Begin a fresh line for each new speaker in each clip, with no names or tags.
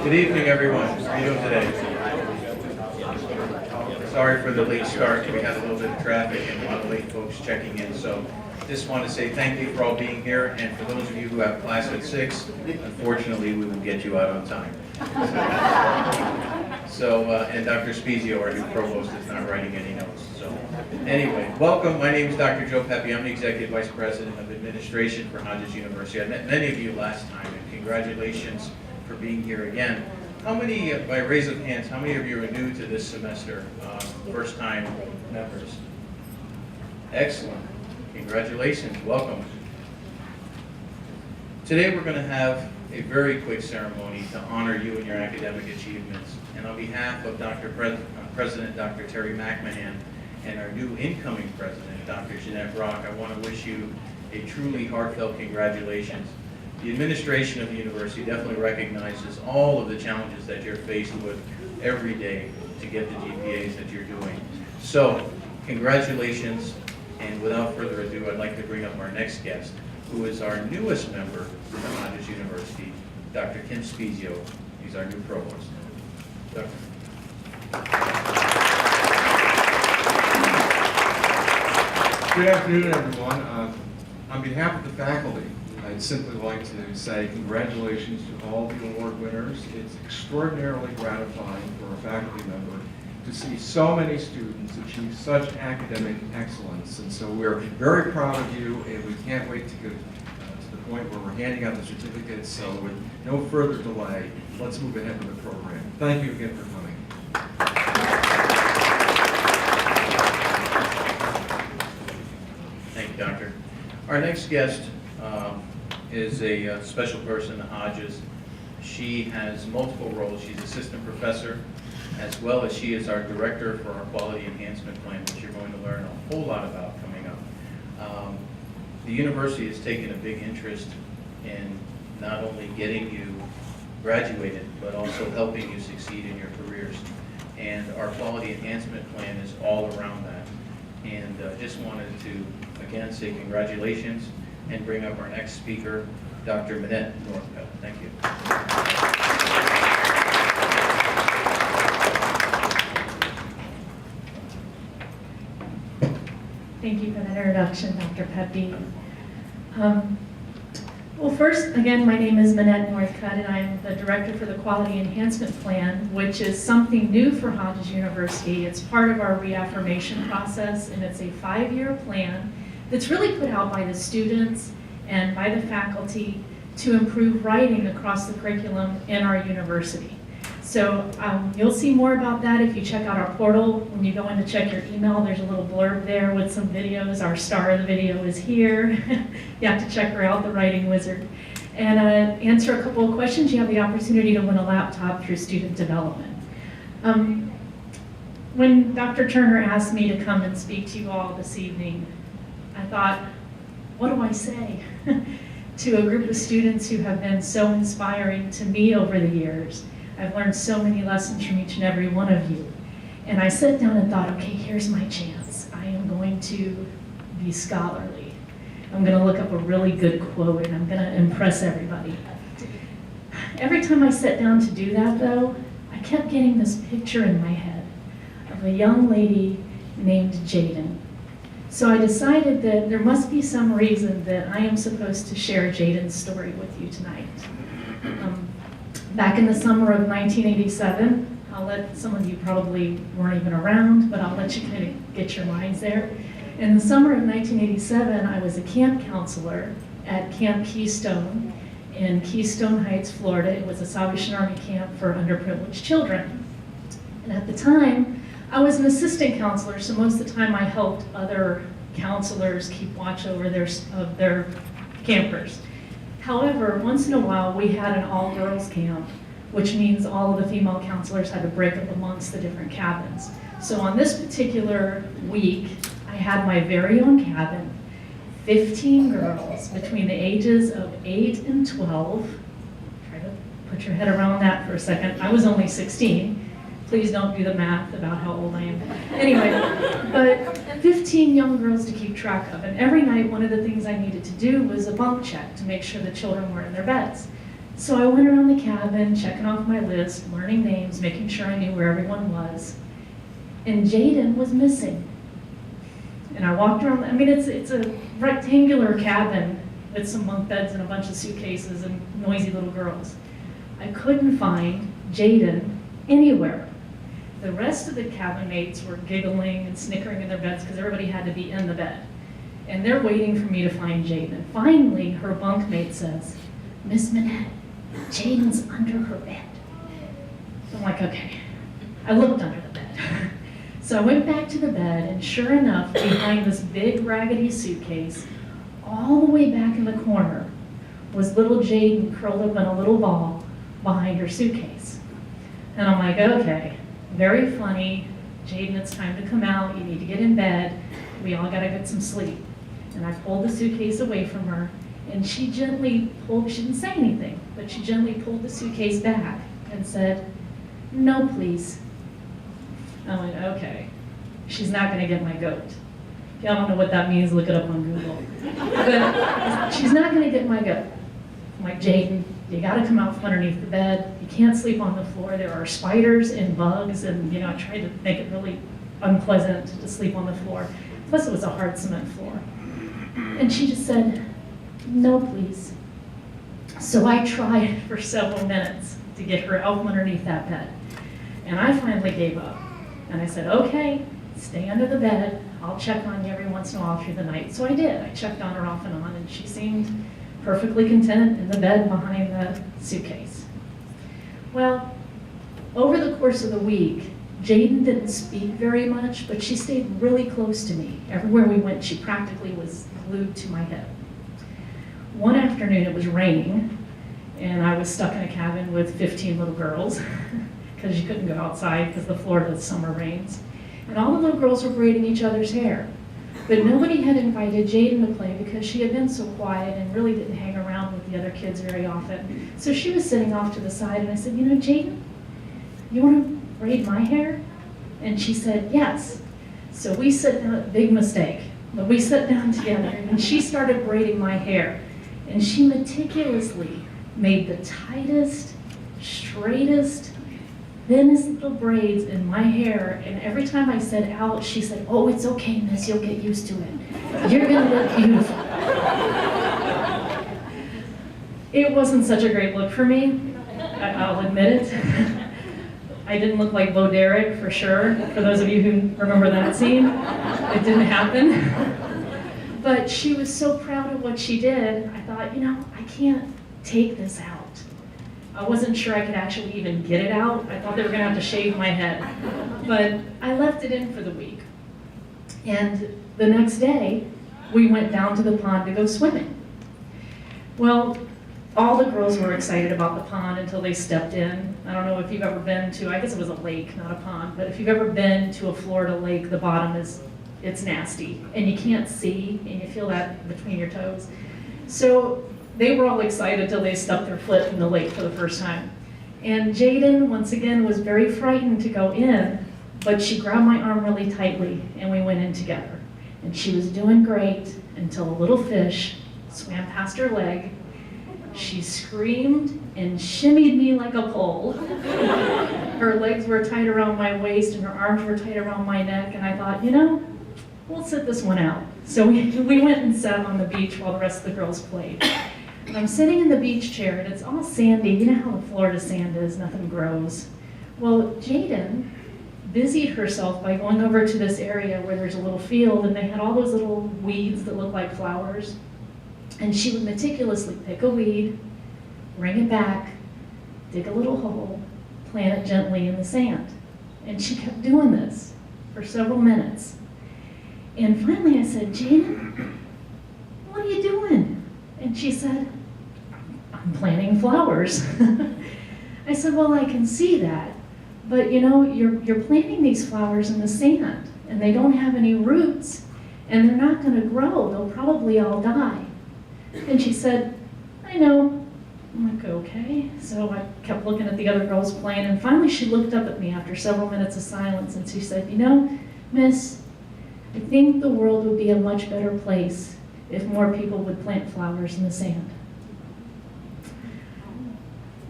Good evening, everyone. How are you doing today? Sorry for the late start. We had a little bit of traffic and a lot of late folks checking in. So just want to say thank you for all being here. And for those of you who have class at 6, unfortunately, we will get you out on time. And Dr. Spezio, our new provost, is not writing any notes. So anyway, welcome. My name is Dr. Joe Pepe. I'm the Executive Vice President of Administration for Hodges University. I met many of you last time, and congratulations for being here again. How many, by raise of hands, how many of you are new to this semester, first-time members? Excellent. Congratulations. Welcome. Today we're going to have a very quick ceremony to honor you and your academic achievements. And on behalf of President Dr. Terry McMahon and our new incoming president, Dr. Jeanette Brock, I want to wish you a truly heartfelt congratulations. The administration of the university definitely recognizes all of the challenges that you're faced with every day to get the GPAs that you're doing. So, congratulations, and without further ado, I'd like to bring up our next guest, who is our newest member of Hodges University, Dr. Kim Spezio. He's our new provost. Dr.
Good afternoon, everyone. On behalf of the faculty, I'd simply like to say congratulations to all the award winners. It's extraordinarily gratifying for a faculty member to see so many students achieve such academic excellence. And so we're very proud of you, and we can't wait to get to the point where we're handing out the certificates. So with no further delay, let's move ahead with the program. Thank you again for coming.
Thank you, Doctor. Our next guest is a special person at Hodges. She has multiple roles. She's assistant professor, as well as she is our director for our quality enhancement plan, which you're going to learn a whole lot about coming up. The university has taken a big interest in not only getting you graduated, but also helping you succeed in your careers. And our quality enhancement plan is all around that. And just wanted to, again, say congratulations and bring up our next speaker, Dr. Minnette Northcutt. Thank you.
Thank you for that introduction, Dr. Pepe. Well, first, again, my name is Minnette Northcutt, and I'm the director for the Quality Enhancement Plan, which is something new for Hodges University. It's part of our reaffirmation process, and it's a 5-year plan that's really put out by the students and by the faculty to improve writing across the curriculum in our university. So you'll see more about that if you check out our portal. When you go in to check your email, there's a little blurb there with some videos. Our star of the video is here. You have to check her out, the writing wizard. And answer a couple of questions. You have the opportunity to win a laptop through student development. When Dr. Turner asked me to come and speak to you all this evening, I thought, what do I say to a group of students who have been so inspiring to me over the years? I've learned so many lessons from each and every one of you. And I sat down and thought, okay, here's my chance. I am going to be scholarly. I'm going to look up a really good quote, and I'm going to impress everybody. Every time I sat down to do that, though, I kept getting this picture in my head of a young lady named Jaden. So I decided that there must be some reason that I am supposed to share Jaden's story with you tonight. Back in the summer of 1987, I'll let some of you probably weren't even around, but I'll let you kind of get your minds there. In the summer of 1987, I was a camp counselor at Camp Keystone in Keystone Heights, Florida. It was a Salvation Army camp for underprivileged children. And at the time, I was an assistant counselor, so most of the time I helped other counselors keep watch over their campers. However, once in a while, we had an all-girls camp, which means all of the female counselors had to break up amongst the different cabins. So on this particular week, I had my very own cabin, 15 girls between the ages of 8 and 12. Try to put your head around that for a second. I was only 16. Please don't do the math about how old I am. Anyway, but 15 young girls to keep track of. And every night, one of the things I needed to do was a bunk check to make sure the children were in their beds. So I went around the cabin, checking off my list, learning names, making sure I knew where everyone was. And Jaden was missing. And I walked around, I mean, it's a rectangular cabin with some bunk beds and a bunch of suitcases and noisy little girls. I couldn't find Jaden anywhere. The rest of the cabin mates were giggling and snickering in their beds because everybody had to be in the bed. And they're waiting for me to find Jaden. Finally, her bunkmate says, "Miss Minnette, Jaden's under her bed." I'm like, okay. I looked under the bed. So I went back to the bed, and sure enough, behind this big raggedy suitcase, all the way back in the corner, was little Jaden curled up in a little ball behind her suitcase. And I'm like, okay, very funny. Jaden, it's time to come out. You need to get in bed. We all gotta get some sleep. And I pulled the suitcase away from her, and she gently pulled, she didn't say anything, but she gently pulled the suitcase back and said, "No, please." I went, okay, she's not gonna get my goat. If y'all don't know what that means, look it up on Google. But she's not gonna get my goat. I'm like, Jaden, you gotta come out from underneath the bed. You can't sleep on the floor. There are spiders and bugs, and I tried to make it really unpleasant to sleep on the floor. Plus it was a hard cement floor. And she just said, "No, please." So I tried for several minutes to get her out from underneath that bed. And I finally gave up. And I said, okay, stay under the bed. I'll check on you every once in a while through the night. So I did. I checked on her off and on, and she seemed perfectly content in the bed behind the suitcase. Well, over the course of the week, Jaden didn't speak very much, but she stayed really close to me. Everywhere we went, she practically was glued to my hip. One afternoon, it was raining, and I was stuck in a cabin with 15 little girls because you couldn't go outside because the Florida summer rains. And all the little girls were braiding each other's hair. But nobody had invited Jaden to play because she had been so quiet and really didn't hang around with the other kids very often. So she was sitting off to the side, and I said, Jaden, you want to braid my hair? And she said, yes. So we sat down, big mistake, but we sat down together, and she started braiding my hair. And she meticulously made the tightest, straightest, thinnest little braids in my hair. And every time I said ouch, she said, "Oh, it's okay, miss, you'll get used to it. You're gonna look beautiful." It wasn't such a great look for me, I'll admit it. I didn't look like Bo Derek for sure, for those of you who remember that scene. It didn't happen. But she was so proud of what she did, I thought, I can't take this out. I wasn't sure I could actually even get it out. I thought they were gonna have to shave my head. But I left it in for the week. And the next day, we went down to the pond to go swimming. Well, all the girls were excited about the pond until they stepped in. I don't know if you've ever been to, I guess it was a lake, not a pond, but if you've ever been to a Florida lake, the bottom it's nasty, and you can't see, and you feel that between your toes. So they were all excited till they stuck their foot in the lake for the first time. And Jaden, once again, was very frightened to go in, but she grabbed my arm really tightly, and we went in together. And she was doing great until a little fish swam past her leg. She screamed and shimmied me like a pole. Her legs were tight around my waist, and her arms were tight around my neck, and I thought, we'll sit this one out. So we went and sat on the beach while the rest of the girls played. And I'm sitting in the beach chair, and it's all sandy. You know how the Florida sand is, nothing grows. Well, Jaden busied herself by going over to this area where there's a little field, and they had all those little weeds that look like flowers. And she would meticulously pick a weed, bring it back, dig a little hole, plant it gently in the sand. And she kept doing this for several minutes. And finally I said, Jaden, what are you doing? And she said, I'm planting flowers. I said, well, I can see that, but you're planting these flowers in the sand, and they don't have any roots, and they're not gonna grow. They'll probably all die. And she said, I know. I'm like, okay. So I kept looking at the other girls playing, and finally she looked up at me after several minutes of silence, and she said, Miss, I think the world would be a much better place if more people would plant flowers in the sand.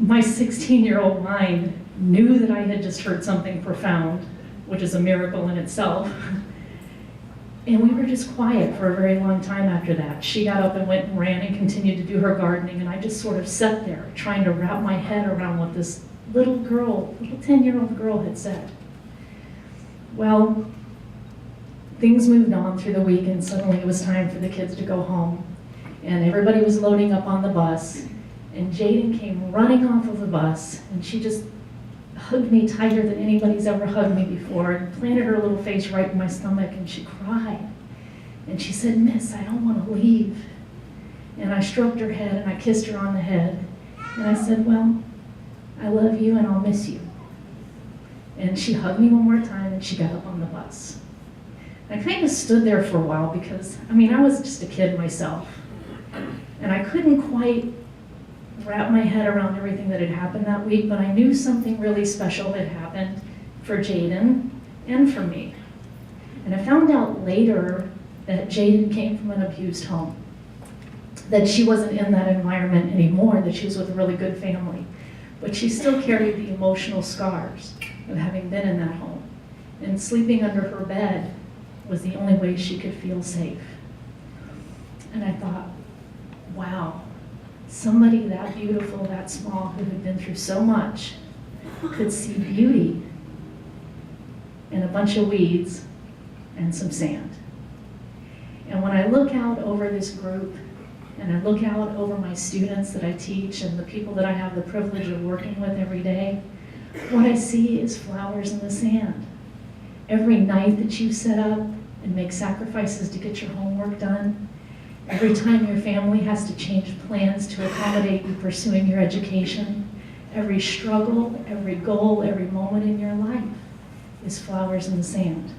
my 16-year-old mind knew that I had just heard something profound, which is a miracle in itself. And we were just quiet for a very long time after that. She got up and went and ran and continued to do her gardening, and I just sort of sat there trying to wrap my head around what this little girl, little 10-year-old girl had said. Well, things moved on through the week, and suddenly it was time for the kids to go home. And everybody was loading up on the bus, and Jaden came running off of the bus, and she just hugged me tighter than anybody's ever hugged me before, and planted her little face right in my stomach, and she cried. And she said, "Miss, I don't want to leave." And I stroked her head, and I kissed her on the head, and I said, "Well, I love you, and I'll miss you." And she hugged me one more time, and she got up on the bus. I kind of stood there for a while because, I mean, I was just a kid myself, and I couldn't quite wrap my head around everything that had happened that week, but I knew something really special had happened for Jaden and for me. And I found out later that Jaden came from an abused home, that she wasn't in that environment anymore, that she was with a really good family, but she still carried the emotional scars of having been in that home. And sleeping under her bed was the only way she could feel safe. And I thought, wow, somebody that beautiful, that small, who had been through so much, could see beauty in a bunch of weeds and some sand. And when I look out over this group, and I look out over my students that I teach and the people that I have the privilege of working with every day, what I see is flowers in the sand. Every night that you set up and make sacrifices to get your homework done, every time your family has to change plans to accommodate you pursuing your education, every struggle, every goal, every moment in your life is flowers in the sand.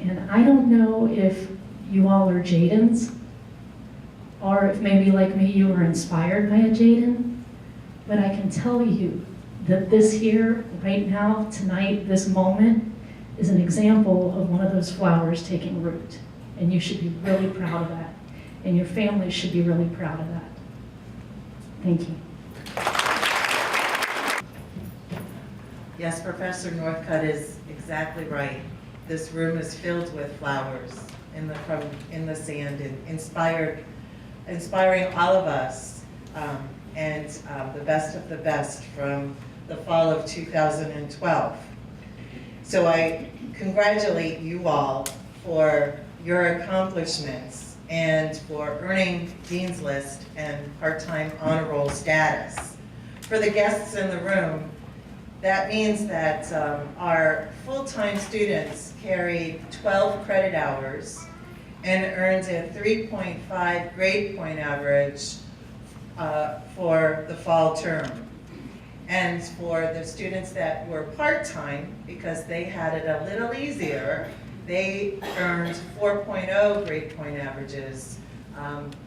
And I don't know if you all are Jadens, or if maybe like me you were inspired by a Jaden, but I can tell you that this here, right now, tonight, this moment, is an example of one of those flowers taking root. And you should be really proud of that. And your family should be really proud of that. Thank you.
Yes, Professor Northcutt is exactly right. This room is filled with flowers in the sand, and inspiring all of us, and the best of the best from the fall of 2012. So I congratulate you all for your accomplishments and for earning Dean's List and part-time honor roll status. For the guests in the room, that means that our full-time students carried 12 credit hours and earned a 3.5 grade point average for the fall term. And for the students that were part-time, because they had it a little easier, they earned 4.0 grade point averages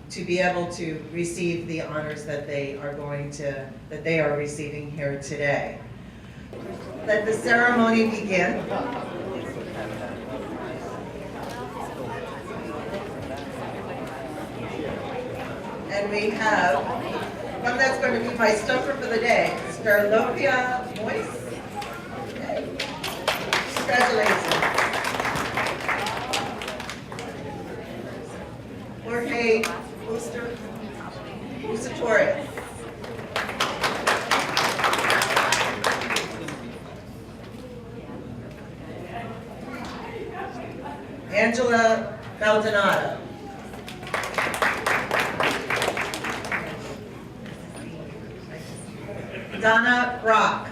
to be able to receive the honors that they are receiving here today. Let the ceremony begin. And we have one that's going to be my stuffer for the day, Sperlopia Moise. Okay. Congratulations. Jorge Torres. Angela Maldonado. Donna Brock.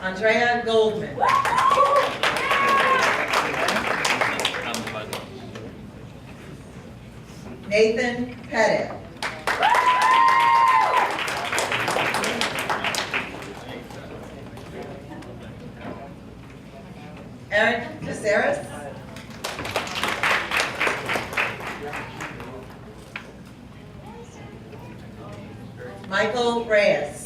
Andrea Goldman. Nathan Pettit. Eric Caceres. Michael Reyes.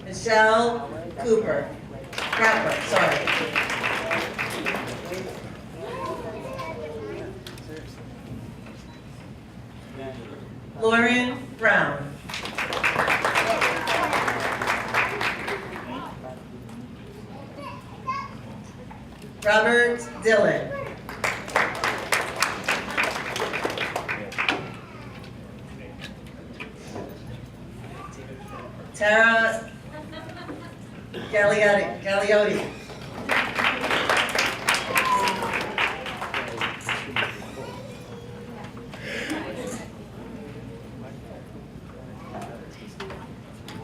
Michelle Crapper, sorry. Lauren Brown. Robert Dillon. Tara Galliotti.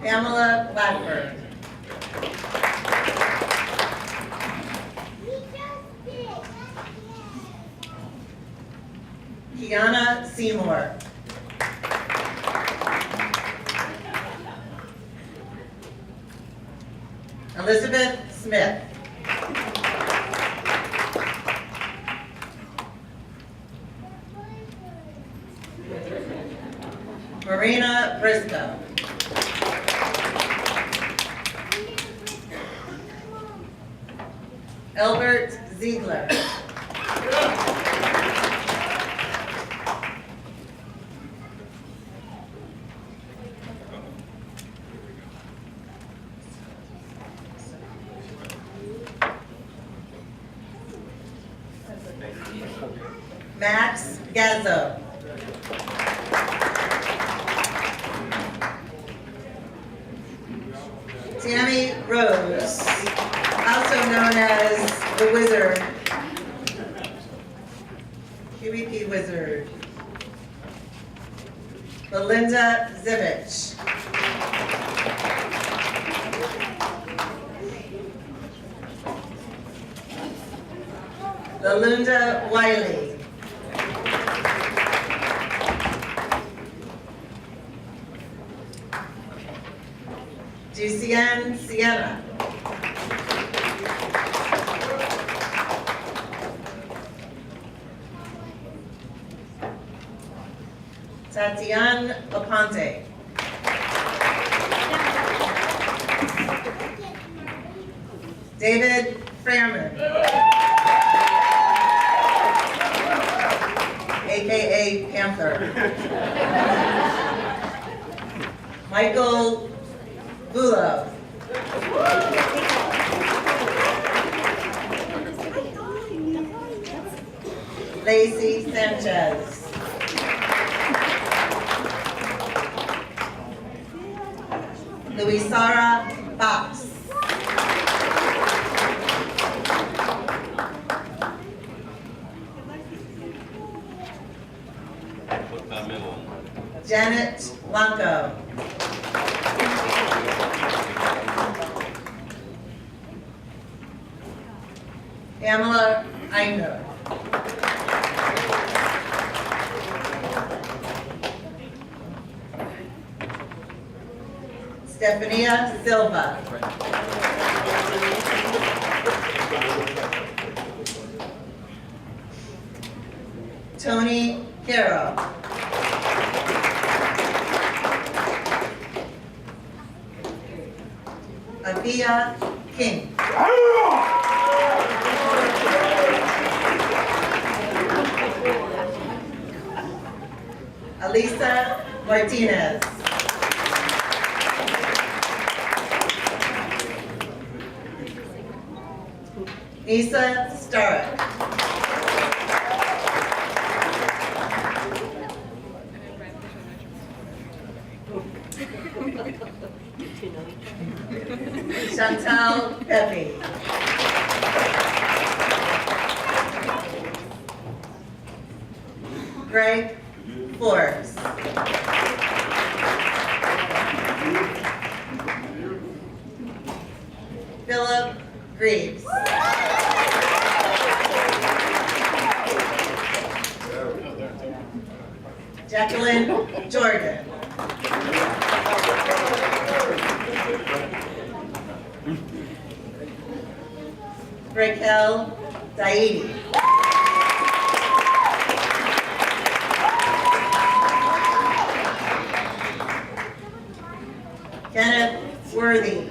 Pamela Blackburn. Kiana Seymour. Elizabeth Smith. Marina Briscoe. Albert Ziegler. Max Gazzo. Tammy Rose, also known as the Wizard, QEP Wizard. Belinda Zivich. Lalunda Wiley. Ducienne Sienna. Tatiana Laponte. David Freeman, AKA Panther. Michael Bulo. Lacey Sanchez. Luisara Fox. Janet Blanco. Pamela Einder. Stefania Silva. Tony Caro. Avia King. Alisa Martinez. Nisa Stark. Chantal Pepe. Greg Forbes. Philip Greaves. Jacqueline Jordan. Raquel Daidi. Kenneth Worthy.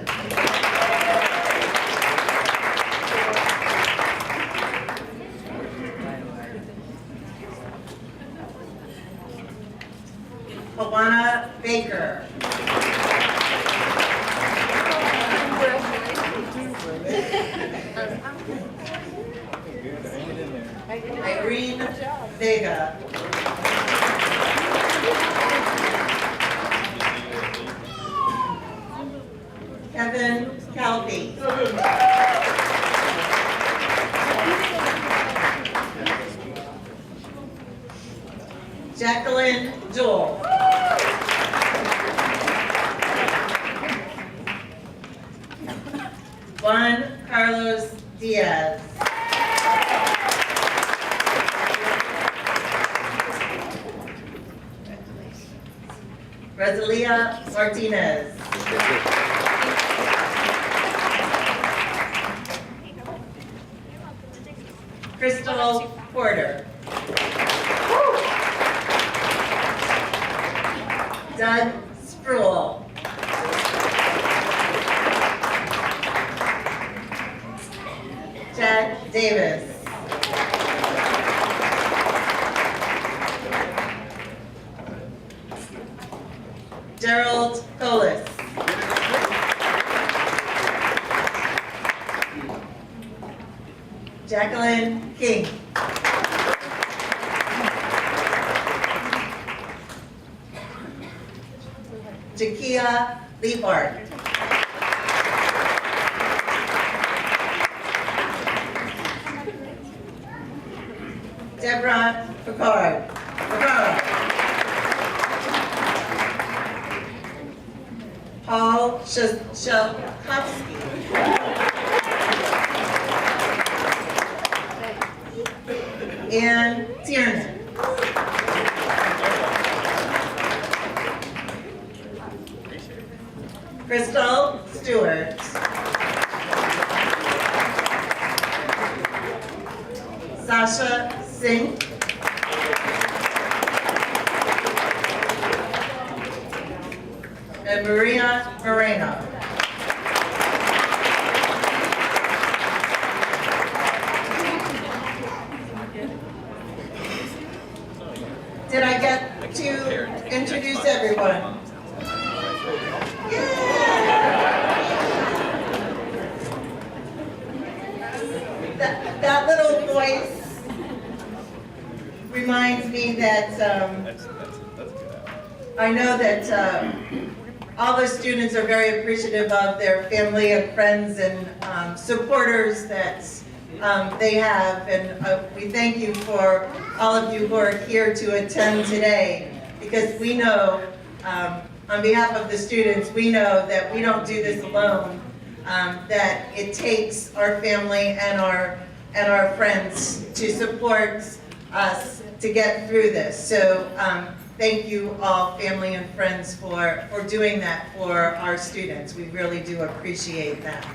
Maureen Vega. Kevin Calvi. Jacqueline Joel. Juan Carlos Diaz. Rosalia Martinez. Crystal Porter. Doug Spruill. Chad Davis. Gerald Colas. Jacqueline King. Jakia Liebart. Deborah Picard. Paul Shalkowski. Ann Tiernan. Crystal Stewart. Sasha Singh. And Maria Moreno. Did I get to introduce everyone? That little voice reminds me that I know that all the students are very appreciative of their family and friends and supporters that they have, and we thank you for all of you who are here to attend today, because we know, on behalf of the students, we know that we don't do this alone, that it takes our family and our friends to support us to get through this. So thank you all, family and friends, for doing that for our students. We really do appreciate that.